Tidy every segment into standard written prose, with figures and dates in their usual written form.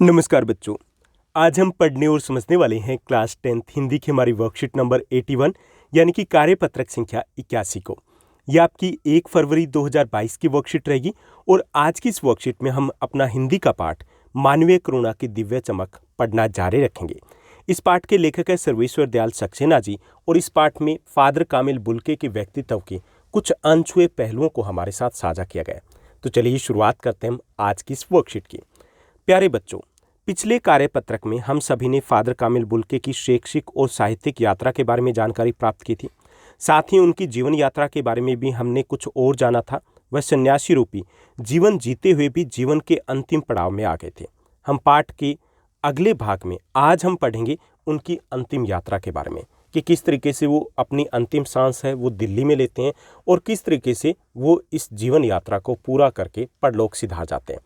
नमस्कार बच्चों। आज हम पढ़ने और समझने वाले हैं क्लास 10th हिंदी की हमारी वर्कशीट नंबर 81 यानी कि कार्यपत्रक संख्या 81 को। यह आपकी 1 फरवरी 2022 की वर्कशीट रहेगी और आज की इस वर्कशीट में हम अपना हिंदी का पाठ मानवीय करुणा की दिव्य चमक पढ़ना जारी रखेंगे। इस पाठ के लेखक है सर्वेश्वर दयाल सक्सेना जी और इस पाठ में फादर कामिल बुल्के के व्यक्तित्व के कुछ अनछुए पहलुओं को हमारे साथ साझा किया गया। तो चलिए शुरुआत करते हैं हम आज की इस वर्कशीट की। प्यारे बच्चों, पिछले कार्यपत्रक में हम सभी ने फादर कामिल बुल्के की शैक्षिक और साहित्यिक यात्रा के बारे में जानकारी प्राप्त की थी। साथ ही उनकी जीवन यात्रा के बारे में भी हमने कुछ और जाना था। वह सन्यासी रूपी जीवन जीते हुए भी जीवन के अंतिम पड़ाव में आ गए थे। हम पाठ के अगले भाग में आज हम पढ़ेंगे उनकी अंतिम यात्रा के बारे में कि किस तरीके से वो अपनी अंतिम सांस है वो दिल्ली में लेते हैं और किस तरीके से वो इस जीवन यात्रा को पूरा करके परलोक सिधार जाते हैं।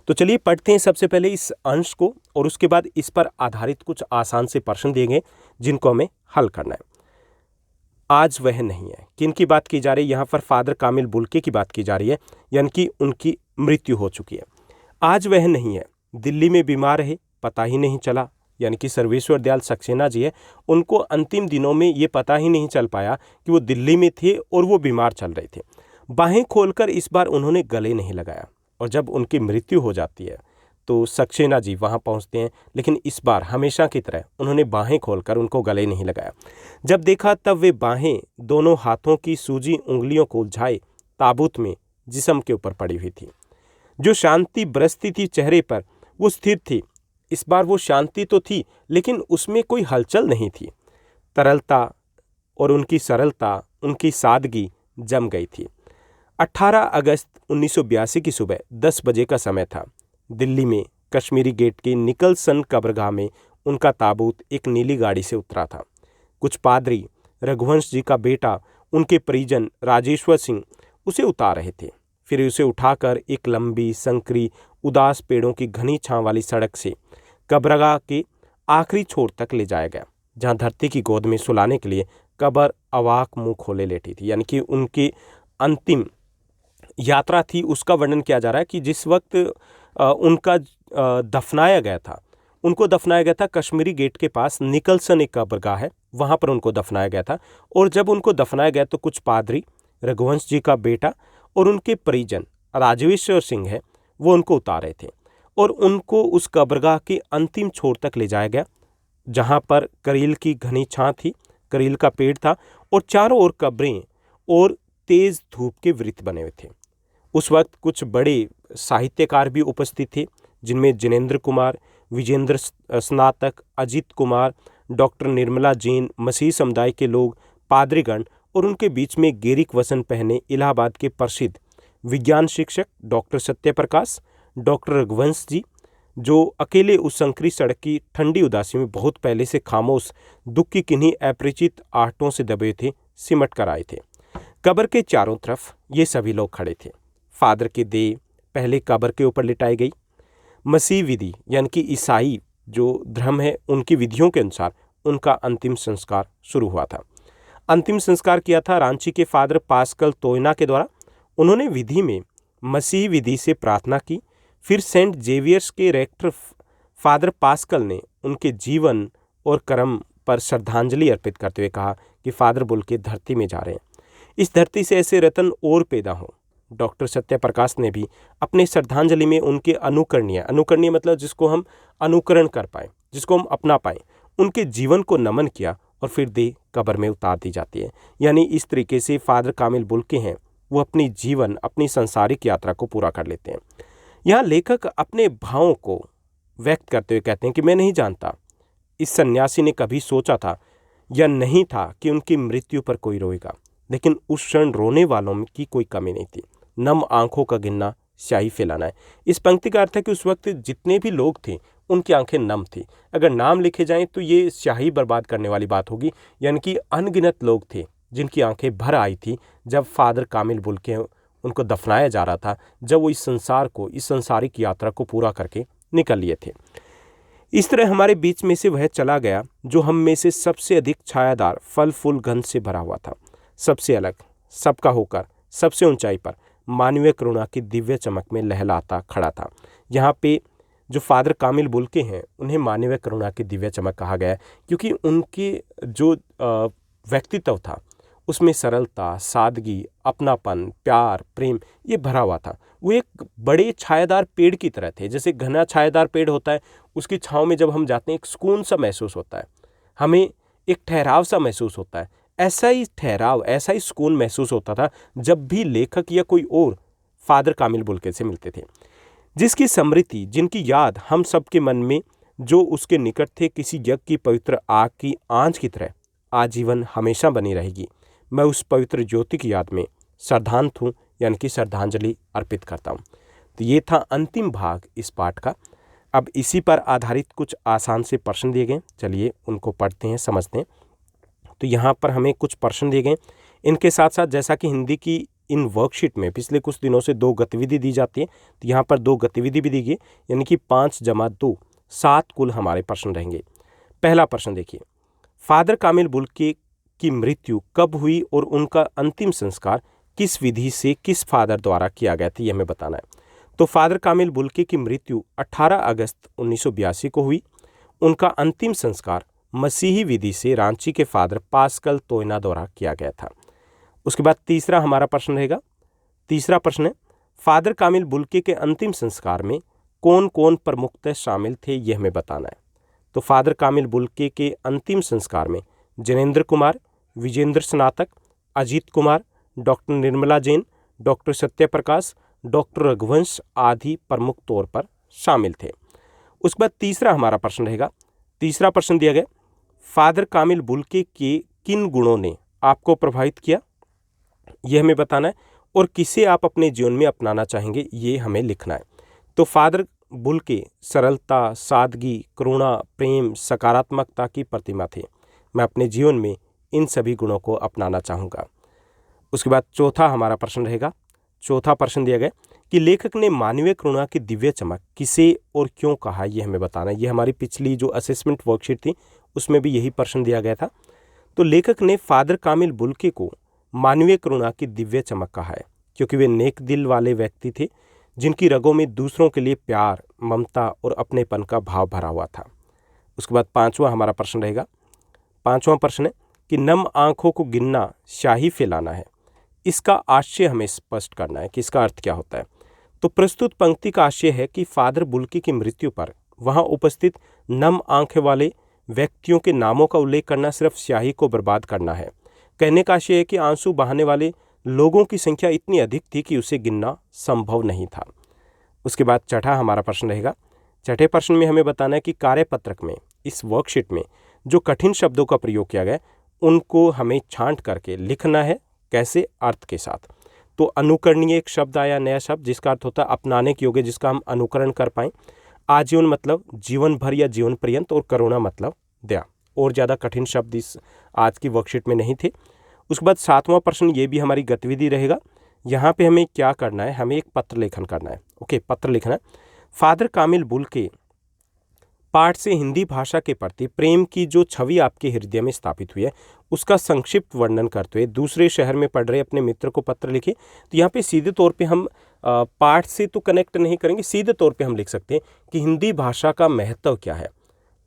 तो चलिए पढ़ते हैं सबसे पहले इस अंश को और उसके बाद इस पर आधारित कुछ आसान से प्रश्न दिए गए जिनको हमें हल करना है। आज वह नहीं है, किन की बात की जा रही है? यहाँ पर फादर कामिल बुल्के की बात की जा रही है, यानी कि उनकी मृत्यु हो चुकी है। आज वह नहीं है, दिल्ली में बीमार है, पता ही नहीं चला, यानी कि सर्वेश्वर दयाल सक्सेना जी है, उनको अंतिम दिनों में ये पता ही नहीं चल पाया कि वो दिल्ली में थे और वो बीमार चल रहे थे। बाहें खोलकर इस बार उन्होंने गले नहीं लगाया और जब उनकी मृत्यु हो जाती है तो सक्सेना जी वहां पहुंचते हैं, लेकिन इस बार हमेशा की तरह उन्होंने बाहें खोलकर उनको गले नहीं लगाया। जब देखा तब वे बाहें दोनों हाथों की सूजी उंगलियों को उलझाए ताबूत में जिस्म के ऊपर पड़ी हुई थी। जो शांति बरसती थी चेहरे पर वो स्थिर थी। इस बार वो शांति तो थी लेकिन उसमें कोई हलचल नहीं थी। तरलता और उनकी सरलता, उनकी सादगी जम गई थी। 18 अगस्त 1982 की सुबह 10 बजे का समय था। दिल्ली में कश्मीरी गेट के निकलसन कब्रगाह में उनका ताबूत एक नीली गाड़ी से उतरा था। कुछ पादरी, रघुवंश जी का बेटा, उनके परिजन राजेश्वर सिंह उसे उतार रहे थे। फिर उसे उठाकर एक लंबी संकरी उदास पेड़ों की घनी छांव वाली सड़क से कब्रगाह के आखिरी छोर तक ले जाया गया, जहां धरती की गोद में सुलाने के लिए कब्र अवाक मुंह खोले लेटी थी। यानी कि उनकी अंतिम यात्रा थी, उसका वर्णन किया जा रहा है कि जिस वक्त उनका दफनाया गया था, उनको दफनाया गया था कश्मीरी गेट के पास निकलसन एक कब्रगाह है, वहां पर उनको दफनाया गया था। और जब उनको दफनाया गया तो कुछ पादरी, रघुवंश जी का बेटा और उनके परिजन राजेश्वर सिंह है, वो उनको उतार रहे थे और उनको उस कब्रगाह के अंतिम छोर तक ले जाया गया, जहां पर करील की घनी छां थी, करील का पेड़ था और चारों ओर कब्रें और तेज धूप के वृत्त बने हुए थे। उस वक्त कुछ बड़े साहित्यकार भी उपस्थित थे, जिनमें जिनेंद्र कुमार, विजेंद्र स्नातक, अजित कुमार, डॉक्टर निर्मला जैन, मसीह समुदाय के लोग, पादरीगण और उनके बीच में गेरिक वसन पहने इलाहाबाद के प्रसिद्ध विज्ञान शिक्षक डॉक्टर सत्यप्रकाश, डॉक्टर रघुवंश जी, जो अकेले उस संकरी सड़क की ठंडी उदासी में बहुत पहले से खामोश दुख की किन्हीं अपरिचित आहटों से दबे थे, सिमट कर आए थे। कब्र के चारों तरफ ये सभी लोग खड़े थे। फादर की देह पहले कब्र के ऊपर लिटाई गई। मसीह विधि यानी कि ईसाई जो धर्म है उनकी विधियों के अनुसार उनका अंतिम संस्कार शुरू हुआ था। अंतिम संस्कार किया था रांची के फादर पास्कल तोयना के द्वारा। उन्होंने विधि में मसीह विधि से प्रार्थना की। फिर सेंट जेवियर्स के रेक्टर फादर पास्कल ने उनके जीवन और कर्म पर श्रद्धांजलि अर्पित करते हुए कहा कि फादर बुल्के धरती में जा रहे हैं, इस धरती से ऐसे रत्न और पैदा हो। डॉक्टर सत्यप्रकाश ने भी अपने श्रद्धांजलि में उनके अनुकरणीय मतलब जिसको हम अनुकरण कर पाए, जिसको हम अपना पाए, उनके जीवन को नमन किया और फिर देह कब्र में उतार दी जाती है। यानी इस तरीके से फादर कामिल बुल्के हैं, वो अपनी जीवन, अपनी सांसारिक यात्रा को पूरा कर लेते हैं। यहाँ लेखक अपने भावों को व्यक्त करते हुए कहते हैं कि मैं नहीं जानता इस सन्यासी ने कभी सोचा था या नहीं था कि उनकी मृत्यु पर कोई रोएगा, लेकिन उस क्षण रोने वालों की कोई कमी नहीं थी। नम आंखों का गिनना स्याही फैलाना है। इस पंक्ति का अर्थ है कि उस वक्त जितने भी लोग थे उनकी आंखें नम थी। अगर नाम लिखे जाएं तो ये स्याही बर्बाद करने वाली बात होगी। यानी कि अनगिनत लोग थे जिनकी आंखें भर आई थी जब फादर कामिल बुल्के उनको दफनाया जा रहा था, जब वो इस संसार को, इस संसारिक यात्रा को पूरा करके निकल लिए थे। इस तरह हमारे बीच में से वह चला गया जो हम में से सबसे अधिक छायादार, फल फूल गंध से भरा हुआ था, सबसे अलग, सबका होकर, सबसे ऊंचाई पर मानवीय करुणा की दिव्य चमक में लहलाता खड़ा था। यहाँ पे जो फादर कामिल बुल्के हैं उन्हें मानवीय करुणा की दिव्य चमक कहा गया है, क्योंकि उनके जो व्यक्तित्व था उसमें सरलता, सादगी, अपनापन, प्यार, प्रेम ये भरा हुआ था। वो एक बड़े छायादार पेड़ की तरह थे। जैसे घना छायादार पेड़ होता है, उसकी छाँव में जब हम जाते हैं एक सुकून सा महसूस होता है, हमें एक ठहराव सा महसूस होता है। ऐसा ही ठहराव, ऐसा ही सुकून महसूस होता था जब भी लेखक या कोई और फादर कामिल बुल्के से मिलते थे, जिसकी स्मृति, जिनकी याद हम सबके मन में जो उसके निकट थे किसी यज्ञ की पवित्र आग की आंच की तरह आजीवन हमेशा बनी रहेगी। मैं उस पवित्र ज्योति की याद में श्रद्धांत हूँ, यानी कि श्रद्धांजलि अर्पित करता हूँ। तो ये था अंतिम भाग इस पाठ का। अब इसी पर आधारित कुछ आसान से प्रश्न दिए गए, चलिए उनको पढ़ते हैं, समझते हैं। तो यहाँ पर हमें कुछ प्रश्न दिए गए। इनके साथ साथ जैसा कि हिंदी की इन वर्कशीट में पिछले कुछ दिनों से 2 गतिविधि दी जाती है, तो यहाँ पर 2 गतिविधि भी दी गई, यानी कि 5 + 2 7 कुल हमारे प्रश्न रहेंगे। पहला प्रश्न देखिए, फादर कामिल बुल्के की मृत्यु कब हुई और उनका अंतिम संस्कार किस विधि से किस फादर द्वारा किया गया था, यह हमें बताना है। तो फादर कामिल बुल्के की मृत्यु 18 अगस्त 1982 को हुई। उनका अंतिम संस्कार मसीही विधि से रांची के फादर पास्कल तोयना द्वारा किया गया था। उसके बाद तीसरा हमारा प्रश्न रहेगा। तीसरा प्रश्न है, फादर कामिल बुल्के के अंतिम संस्कार में कौन कौन प्रमुखतः शामिल थे, यह हमें बताना है। तो फादर कामिल बुल्के के अंतिम संस्कार में जनेंद्र कुमार, विजेंद्र स्नातक, Ajit Kumar, doctor Nirmala Jain, doctor Satyaprakash, doctor Raghuvansh आदि प्रमुख तौर पर शामिल थे। उसके बाद तीसरा हमारा प्रश्न रहेगा। तीसरा प्रश्न दिया गया, फादर कामिल बुल्के के किन गुणों ने आपको प्रभावित किया, यह हमें बताना है, और किसे आप अपने जीवन में अपनाना चाहेंगे, ये हमें लिखना है। तो फादर बुल्के सरलता, सादगी, करुणा, प्रेम, सकारात्मकता की प्रतिमा थे। मैं अपने जीवन में इन सभी गुणों को अपनाना चाहूँगा। उसके बाद चौथा हमारा प्रश्न रहेगा। चौथा प्रश्न दिया गया कि लेखक ने मानवीय करुणा की दिव्य चमक किसे और क्यों कहा, यह हमें बताना है। ये हमारी पिछली जो असेसमेंट वर्कशीट थी उसमें भी यही प्रश्न दिया गया था। तो लेखक ने फादर कामिल बुल्के को मानवीय करुणा की दिव्य चमक कहा है क्योंकि वे नेक दिल वाले व्यक्ति थे जिनकी रगों में दूसरों के लिए प्यार, ममता और अपनेपन का भाव भरा हुआ था। उसके बाद पांचवा हमारा प्रश्न रहेगा। पांचवा प्रश्न है कि नम आंखों को गिनना शाही फैलाना है, इसका आशय हमें स्पष्ट करना है कि इसका अर्थ क्या होता है। तो प्रस्तुत पंक्ति का आशय है कि फादर बुल्के की मृत्यु पर वहां उपस्थित नम आंखें वाले व्यक्तियों के नामों का उल्लेख करना सिर्फ स्याही को बर्बाद करना है। कहने का आशय है कि आंसू बहाने वाले लोगों की संख्या इतनी अधिक थी कि उसे गिनना संभव नहीं था। उसके बाद छठा हमारा प्रश्न रहेगा। छठे प्रश्न में हमें बताना है कि कार्यपत्रक में इस वर्कशीट में जो कठिन शब्दों का प्रयोग किया गया उनको हमें छांट करके लिखना है। कैसे? अर्थ के साथ। तो अनुकरणीय एक शब्द आया, नया शब्द, जिसका अर्थ होता है अपनाने के योग्य, जिसका हम अनुकरण कर पाएं। आजीवन मतलब जीवन भर या जीवन पर्यंत, और करुणा मतलब दया। और ज़्यादा कठिन शब्द इस आज की वर्कशीट में नहीं थे। उसके बाद सातवां प्रश्न, ये भी हमारी गतिविधि रहेगा। यहाँ पे हमें क्या करना है, हमें एक पत्र लेखन करना है। ओके, पत्र लिखना है। फादर कामिल बुल्के पाठ से हिंदी भाषा के प्रति प्रेम की जो छवि आपके हृदय में स्थापित हुई है उसका संक्षिप्त वर्णन करते हुए दूसरे शहर में पढ़ रहे अपने मित्र को पत्र लिखे। तो यहाँ पे सीधे तौर पे हम पाठ से तो कनेक्ट नहीं करेंगे, सीधे तौर पे हम लिख सकते हैं कि हिंदी भाषा का महत्व क्या है,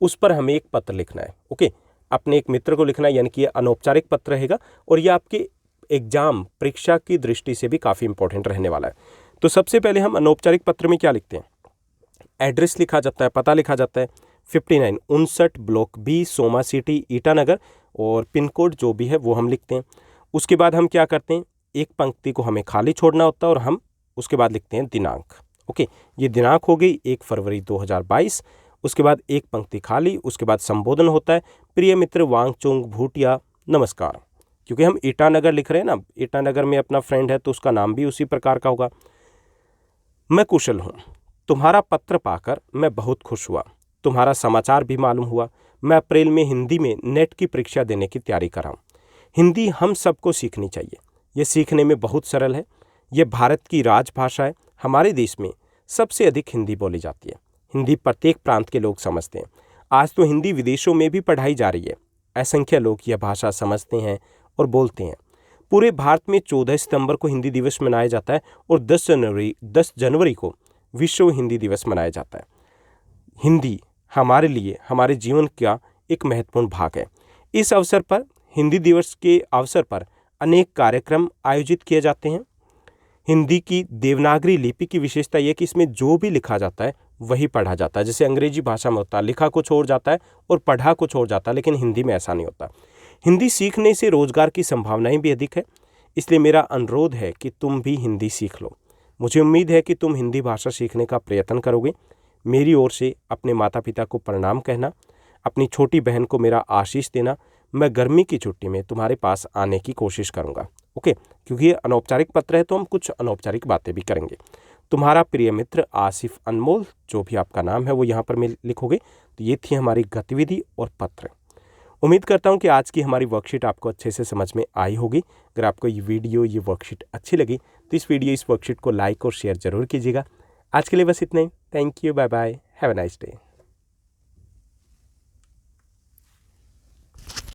उस पर हमें एक पत्र लिखना है। ओके, अपने एक मित्र को लिखना है, यानी कि ये अनौपचारिक पत्र रहेगा और ये आपके एग्जाम परीक्षा की दृष्टि से भी काफ़ी इंपॉर्टेंट रहने वाला है। तो सबसे पहले हम अनौपचारिक पत्र में क्या लिखते हैं, एड्रेस लिखा जाता है, पता लिखा जाता है 59 block B, Soma city, Itanagar, और पिन कोड जो भी है वो हम लिखते हैं। उसके बाद हम क्या करते हैं, एक पंक्ति को हमें खाली छोड़ना होता है और हम उसके बाद लिखते हैं दिनांक। ओके, ये दिनांक हो गई 1 फरवरी 2022। उसके बाद एक पंक्ति खाली, उसके बाद संबोधन होता है, प्रिय मित्र वांगचुंग भूटिया, नमस्कार। क्योंकि हम ईटानगर लिख रहे हैं ना, ईटानगर में अपना फ्रेंड है तो उसका नाम भी उसी प्रकार का होगा। मैं कुशल हूँ, तुम्हारा पत्र पाकर मैं बहुत खुश हुआ, तुम्हारा समाचार भी मालूम हुआ। मैं अप्रैल में हिंदी में नेट की परीक्षा देने की तैयारी कर रहा हूँ। हिंदी हम सबको सीखनी चाहिए, ये सीखने में बहुत सरल है। ये भारत की राजभाषा है, हमारे देश में सबसे अधिक हिंदी बोली जाती है। हिंदी प्रत्येक प्रांत के लोग समझते हैं। आज तो हिंदी विदेशों में भी पढ़ाई जा रही है। असंख्य लोग यह भाषा समझते हैं और बोलते हैं। पूरे भारत में 14 सितंबर को हिंदी दिवस मनाया जाता है और 10 जनवरी को विश्व हिंदी दिवस मनाया जाता है। हिंदी हमारे लिए हमारे जीवन का एक महत्वपूर्ण भाग है। इस अवसर पर हिंदी दिवस के अवसर पर अनेक कार्यक्रम आयोजित किए जाते हैं। हिंदी की देवनागरी लिपि की विशेषता यह है कि इसमें जो भी लिखा जाता है वही पढ़ा जाता है। जैसे अंग्रेजी भाषा में होता है, लिखा कुछ और जाता है और पढ़ा कुछ और जाता है, लेकिन हिंदी में ऐसा नहीं होता। हिंदी सीखने से रोजगार की संभावनाएं भी अधिक है। इसलिए मेरा अनुरोध है कि तुम भी हिंदी सीख लो। मुझे उम्मीद है कि तुम हिंदी भाषा सीखने का प्रयत्न करोगे। मेरी ओर से अपने माता पिता को प्रणाम कहना, अपनी छोटी बहन को मेरा आशीष देना। मैं गर्मी की छुट्टी में तुम्हारे पास आने की कोशिश करूंगा, ओके? क्योंकि ये अनौपचारिक पत्र है तो हम कुछ अनौपचारिक बातें भी करेंगे। तुम्हारा प्रिय मित्र आसिफ अनमोल, जो भी आपका नाम है वो यहाँ पर लिखोगे। तो ये थी हमारी गतिविधि और पत्र। उम्मीद करता हूँ कि आज की हमारी वर्कशीट आपको अच्छे से समझ में आई होगी। अगर आपको ये वीडियो, ये वर्कशीट अच्छी लगी तो इस वर्कशीट को लाइक और शेयर जरूर कीजिएगा। आज के लिए बस इतना ही। Thank you, bye bye, have a nice day.